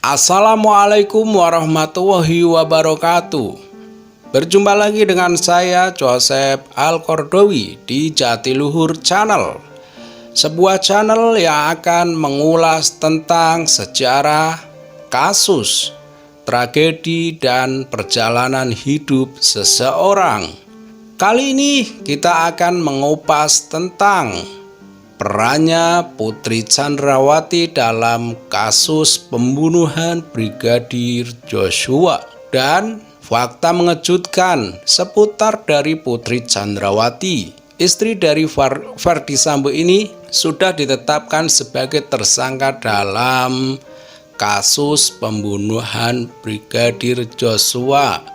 Assalamualaikum warahmatullahi wabarakatuh. Berjumpa lagi dengan saya Joseph Al-Kordowi di Jatiluhur Channel, sebuah channel yang akan mengulas tentang sejarah, kasus, tragedi, dan perjalanan hidup seseorang. Kali ini kita akan mengupas tentang perannya Putri Chandrawati dalam kasus pembunuhan Brigadir Joshua dan fakta mengejutkan seputar dari Putri Chandrawati. Istri dari Verdi Sambo ini sudah ditetapkan sebagai tersangka dalam kasus pembunuhan Brigadir Joshua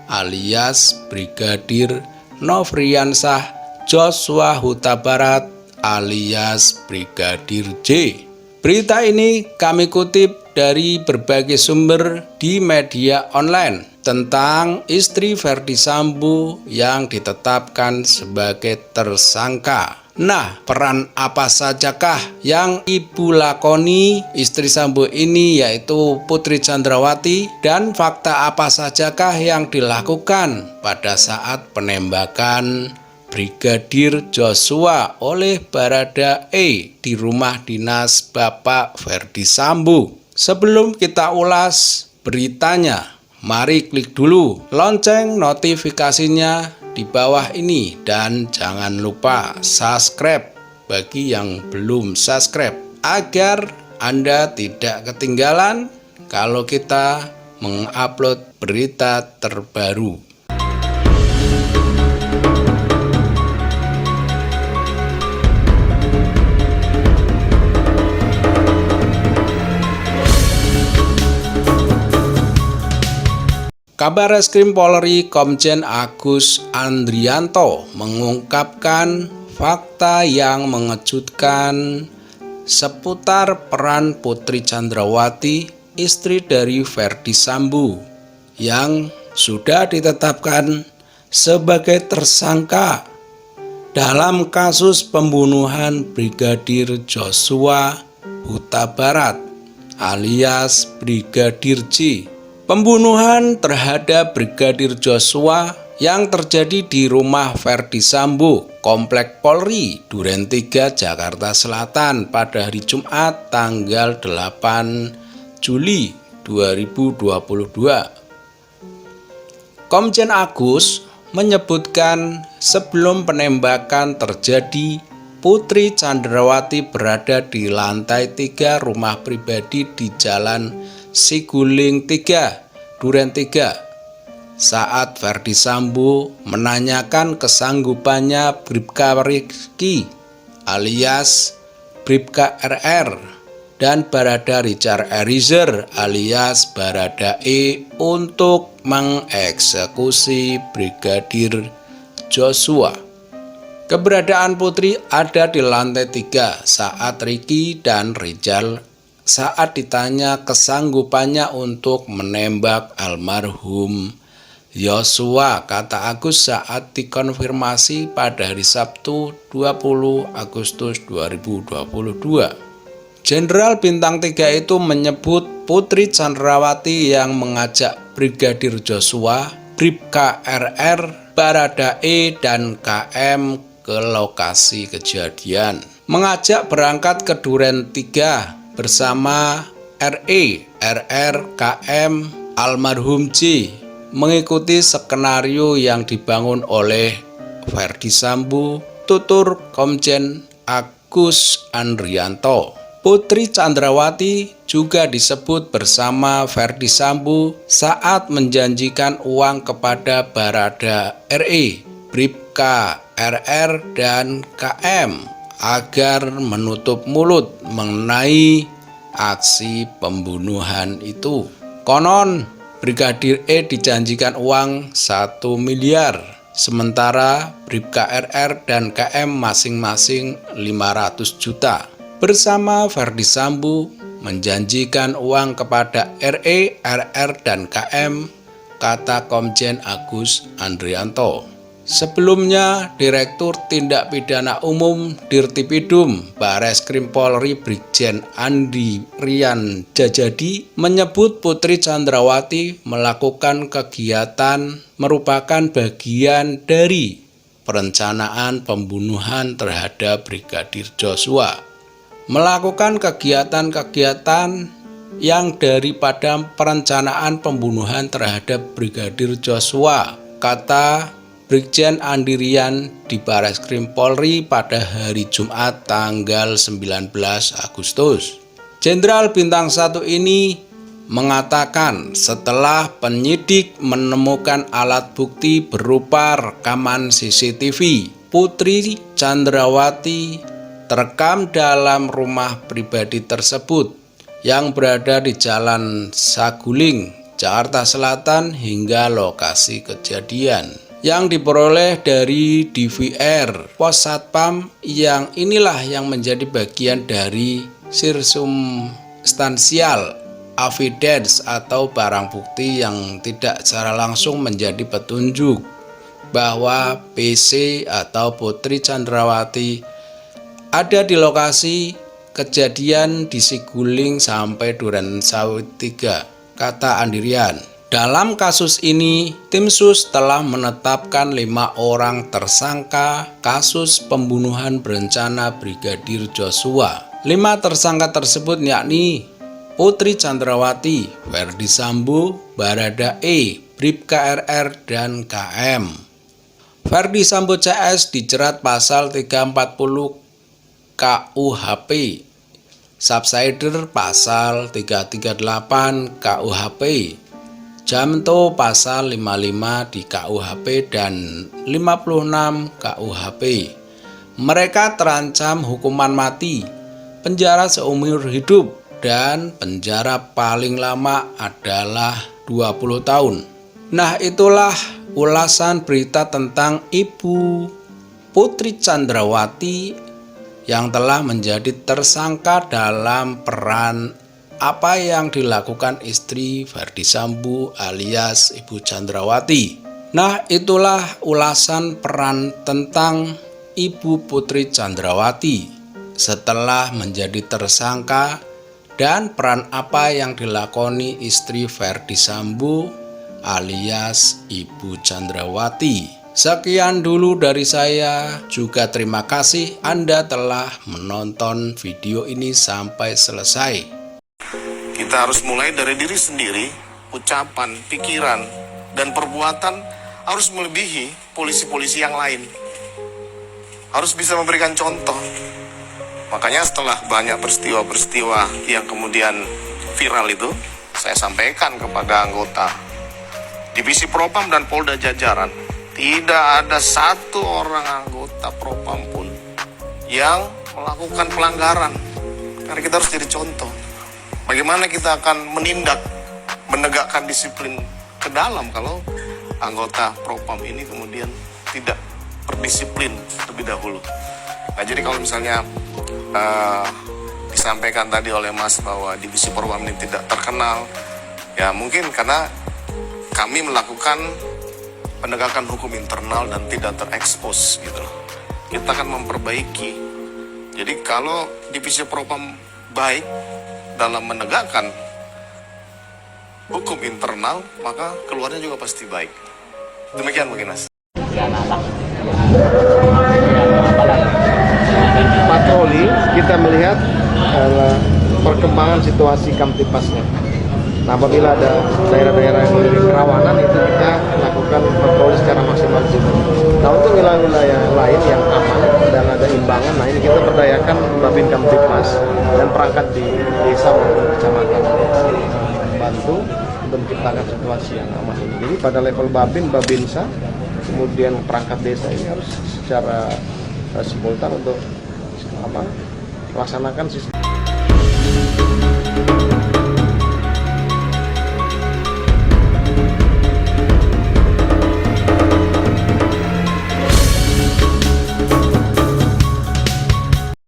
alias Brigadir Nofriansah Joshua Huta Barat alias Brigadir J. Berita ini kami kutip dari berbagai sumber di media online tentang istri Verdi Sambo yang ditetapkan sebagai tersangka. Nah, peran apa sajakah yang ibu lakoni istri Sambo ini, yaitu Putri Chandrawati, dan fakta apa sajakah yang dilakukan pada saat penembakan Brigadir Joshua oleh Baradae di rumah dinas Bapak Verdi Sambo. Sebelum kita ulas beritanya, mari klik dulu lonceng notifikasinya di bawah ini dan jangan lupa subscribe bagi yang belum subscribe agar Anda tidak ketinggalan kalau kita mengupload berita terbaru. Kabar Reskrim Polri Komjen Agus Andrianto mengungkapkan fakta yang mengejutkan seputar peran Putri Chandrawati, istri dari Verdi Sambo, yang sudah ditetapkan sebagai tersangka dalam kasus pembunuhan Brigadir Joshua Huta Barat alias Brigadir J. Pembunuhan terhadap Brigadir Joshua yang terjadi di rumah Verdi Sambo, Komplek Polri, Duren 3, Jakarta Selatan pada hari Jumat tanggal 8 Juli 2022. Komjen Agus menyebutkan sebelum penembakan terjadi, Putri Chandrawati berada di lantai 3 rumah pribadi di Jalan Siguling 3, Duren 3, saat Verdi Sambo menanyakan kesanggupannya Bribka Riki alias Bribka RR dan Barada Richard Eliezer alias Baradae untuk mengeksekusi Brigadir Joshua. Keberadaan Putri ada di lantai 3 saat Riki dan Rizal saat ditanya kesanggupannya untuk menembak almarhum Joshua, kata Agus saat dikonfirmasi pada hari Sabtu 20 Agustus 2022. Jenderal Bintang 3 itu menyebut Putri Chandrawati yang mengajak Brigadir Joshua, Bribka RR, Baradae, dan KM ke lokasi kejadian. Mengajak berangkat ke Duren 3 bersama RE, RR, KM, almarhum J, mengikuti skenario yang dibangun oleh Verdi Sambo, tutur Komjen Agus Andrianto. Putri Chandrawati juga disebut bersama Verdi Sambo saat menjanjikan uang kepada Barada RE, Bribka RR, dan KM agar menutup mulut mengenai aksi pembunuhan itu. Konon Brigadir E dijanjikan uang 1 miliar, sementara Bribka RR dan KM masing-masing 500 juta. Bersama Verdi Sambo menjanjikan uang kepada RE, RR, dan KM, kata Komjen Agus Andrianto. Sebelumnya, Direktur Tindak Pidana Umum Dirtipidum Bareskrim Polri Brigjen Andi Rian Jajadi menyebut Putri Chandrawati melakukan kegiatan merupakan bagian dari perencanaan pembunuhan terhadap Brigadir Joshua. Melakukan kegiatan-kegiatan yang daripada perencanaan pembunuhan terhadap Brigadir Joshua, kata Brigjen Andi Rian di Bareskrim Polri pada hari Jumat tanggal 19 Agustus. Jenderal Bintang 1 ini mengatakan setelah penyidik menemukan alat bukti berupa rekaman CCTV, Putri Chandrawati terekam dalam rumah pribadi tersebut yang berada di Jalan Saguling, Jakarta Selatan hingga lokasi kejadian. Yang diperoleh dari DVR Pos Satpam, yang inilah yang menjadi bagian dari sirkumstansial evidence atau barang bukti yang tidak secara langsung menjadi petunjuk bahwa PC atau Putri Chandrawati ada di lokasi kejadian di Saguling sampai Durensawit 3, kata Andi Rian. Dalam kasus ini, tim SUS telah menetapkan 5 orang tersangka kasus pembunuhan berencana Brigadir Joshua. 5 tersangka tersebut yakni Putri Chandrawati, Ferdi Sambo, Baradae, Bribka RR, dan KM. Ferdi Sambo CS dijerat pasal 340 KUHP, Subsider pasal 338 KUHP, Jamto pasal 55 di KUHP dan 56 KUHP. Mereka terancam hukuman mati, penjara seumur hidup, dan penjara paling lama adalah 20 tahun. Nah, itulah ulasan berita tentang Ibu Putri Chandrawati yang telah menjadi tersangka dalam peran apa yang dilakukan istri Ferdi Sambo alias Ibu Chandrawati. Nah, itulah ulasan peran tentang Ibu Putri Chandrawati setelah menjadi tersangka dan peran apa yang dilakoni istri Ferdi Sambo alias Ibu Chandrawati. Sekian dulu dari saya, juga terima kasih Anda telah menonton video ini sampai selesai. Kita harus mulai dari diri sendiri, ucapan, pikiran, dan perbuatan harus melebihi polisi-polisi yang lain. Harus bisa memberikan contoh. Makanya setelah banyak peristiwa-peristiwa yang kemudian viral itu, saya sampaikan kepada anggota Divisi Propam dan Polda Jajaran, tidak ada satu orang anggota Propam pun yang melakukan pelanggaran. Karena kita harus jadi contoh. Bagaimana kita akan menindak, menegakkan disiplin ke dalam kalau anggota Propam ini kemudian tidak berdisiplin terlebih dahulu. Nah, jadi kalau misalnya disampaikan tadi oleh Mas bahwa Divisi Propam ini tidak terkenal, ya mungkin karena kami melakukan penegakan hukum internal dan tidak terekspos gitu. Kita akan memperbaiki. Jadi kalau Divisi Propam baik dalam menegakkan hukum internal, maka keluarnya juga pasti baik. Demikian mungkin, Mas. Patroli kita melihat perkembangan situasi Kamtipmasnya. Nah, apabila ada daerah-daerah yang memiliki kerawanan, itu kita lakukan patroli secara maksimal. Nah, untuk wilayah-wilayah lain yang aman dan ada imbangan, nah ini kita berdayakan Babin Kamtipmas dan perangkat di desa maupun kecamatan bantu untuk menciptakan situasi yang aman ini. Jadi pada level Babin, Babinsa, kemudian perangkat desa ini harus secara simultan untuk melaksanakan sistem.